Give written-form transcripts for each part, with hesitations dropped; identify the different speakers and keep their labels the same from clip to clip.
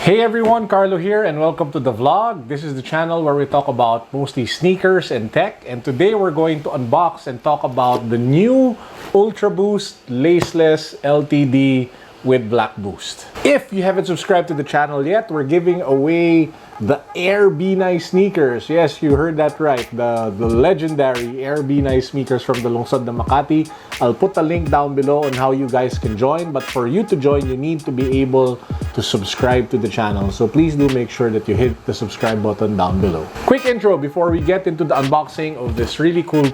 Speaker 1: Hey everyone, Carlo here and welcome to the vlog. This is the channel where we talk about mostly sneakers and tech, and today we're going to unbox and talk about the new UltraBOOST Laceless LTD with Black Boost. If you haven't subscribed to the channel yet, we're giving away the Air Be Nice sneakers. Yes, you heard that right. The legendary Air Be Nice sneakers from the Lungsod ng Makati. I'll put a link down below on how you guys can join. But for you to join, you need to be able to subscribe to the channel. So please do make sure that you hit the subscribe button down below. Quick intro before we get into the unboxing of this really cool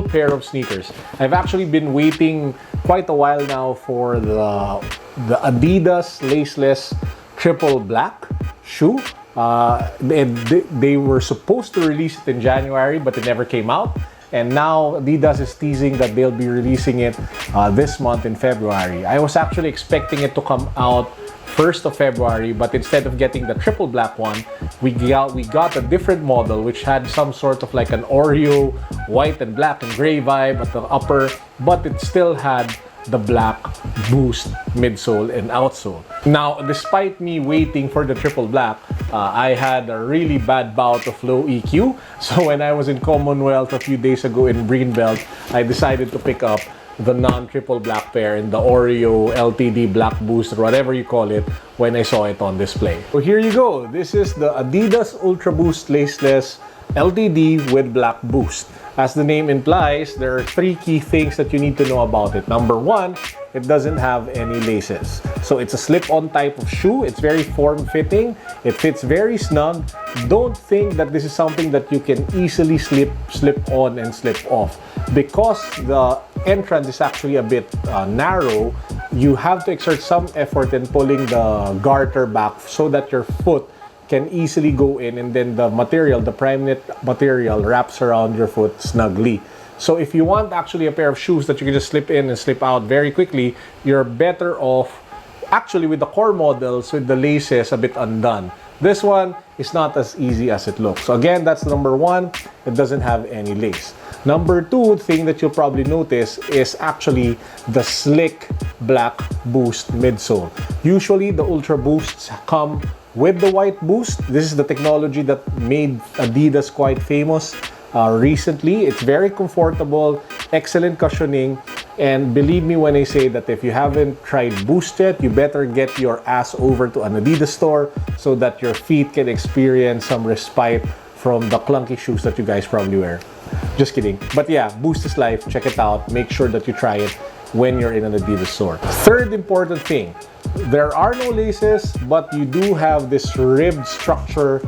Speaker 1: pair of sneakers. I've actually been waiting quite a while now for the adidas Laceless Triple Black shoe. They were supposed to release it in January, but it never came out. And now Adidas is teasing that they'll be releasing it this month in February. I was actually expecting it to come out 1st of February, but instead of getting the triple black one, we got a different model which had some sort of like an Oreo white and black and gray vibe at the upper, but it still had the Black Boost midsole and outsole. Now, despite me waiting for the triple black, I had a really bad bout of low EQ. So when I was in Commonwealth a few days ago in Greenbelt, I decided to pick up the non-triple black pair in the Oreo LTD Black Boost or whatever you call it when I saw it on display. So here you go. This is the Adidas UltraBOOST Laceless LTD with Black Boost. As the name implies, there are three key things that you need to know about it. Number one, it doesn't have any laces. So it's a slip-on type of shoe. It's very form-fitting. It fits very snug. Don't think that this is something that you can easily slip on and slip off. Because the entrance is actually a bit narrow, you have to exert some effort in pulling the garter back so that your foot can easily go in, and then the material, the prime knit material, wraps around your foot snugly. So if you want actually a pair of shoes that you can just slip in and slip out very quickly, you're better off actually with the core models with the laces a bit undone. This one is not as easy as it looks. So again, that's number one. It doesn't have any lace. Number two thing that you'll probably notice is actually the slick Black Boost midsole. Usually the Ultra Boosts come with the white boost. This is the technology that made Adidas quite famous recently. It's very comfortable, excellent cushioning, and believe me when I say that if you haven't tried Boost yet, you better get your ass over to an Adidas store so that your feet can experience some respite from the clunky shoes that you guys probably wear. Just kidding. But yeah, Boost is life. Check it out. Make sure that you try it when you're in an Adidas store. Third important thing, there are no laces, but you do have this ribbed structure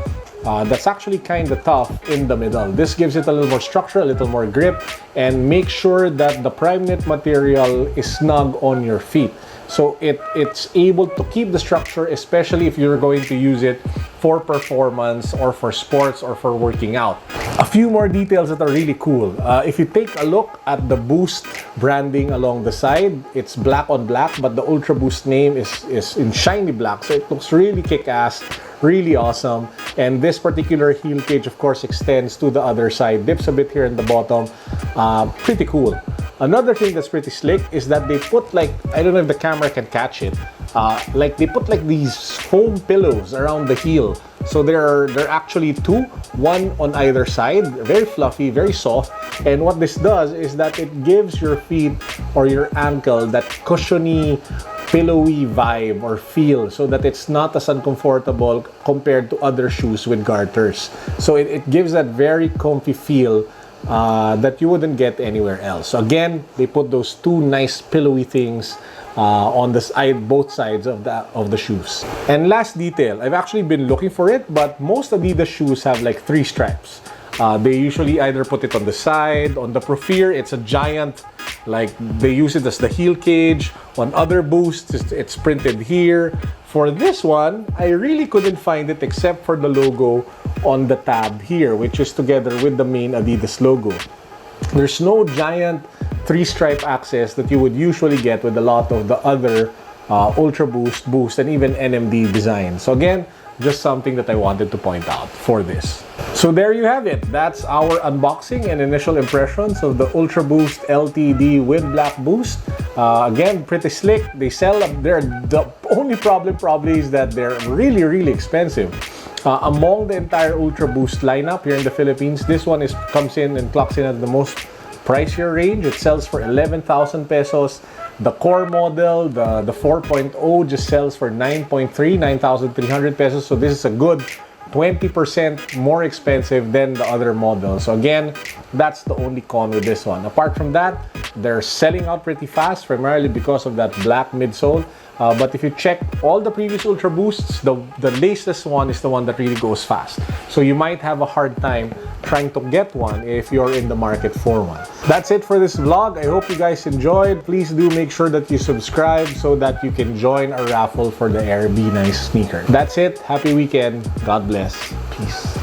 Speaker 1: that's actually kind of tough in the middle. This gives it a little more structure, a little more grip, and make sure that the prime knit material is snug on your feet. So it's able to keep the structure, especially if you're going to use it for performance or for sports or for working out. A few more details that are really cool. If you take a look at the Boost branding along the side, it's black on black, but the Ultra Boost name is in shiny black. So it looks really kick-ass, really awesome. And this particular heel cage, of course, extends to the other side, dips a bit here in the bottom. Pretty cool. Another thing that's pretty slick is that they put like, I don't know if the camera can catch it, like they put like these foam pillows around the heel. So there are actually two, one on either side, very fluffy, very soft. And what this does is that it gives your feet or your ankle that cushiony, pillowy vibe or feel, so that it's not as uncomfortable compared to other shoes with garters. So it gives that very comfy feel that you wouldn't get anywhere else. So again, they put those two nice pillowy things on the side, both sides of the shoes. And last detail, I've actually been looking for it, but most Adidas shoes have like 3 stripes. They usually either put it on the side, on the Profere, it's a giant, like they use it as the heel cage. On other Boosts, it's printed here. For this one, I really couldn't find it except for the logo on the tab here, which is together with the main Adidas logo. There's no giant 3-stripe access that you would usually get with a lot of the other Ultra Boost, Boost, and even NMD designs. So again, just something that I wanted to point out for this. So there you have it. That's our unboxing and initial impressions of the UltraBOOST LTD with Black Boost. Again, pretty slick. They sell up there. The only problem probably is that they're really, really expensive. Among the entire UltraBOOST lineup here in the Philippines, this one comes in and clocks in at the most pricier range. It sells for 11,000 pesos. The core model, the 4.0, just sells for 9,300 pesos. So this is a good 20% more expensive than the other models. So again, that's the only con with this one. Apart from that, they're selling out pretty fast, primarily because of that black midsole. But if you check all the previous UltraBOOSTs, the laceless one is the one that really goes fast. So you might have a hard time trying to get one if you're in the market for one. That's it for this vlog. I hope you guys enjoyed. Please do make sure that you subscribe so that you can join our raffle for the Air Be Nice sneaker. That's it. Happy weekend. God bless. Peace.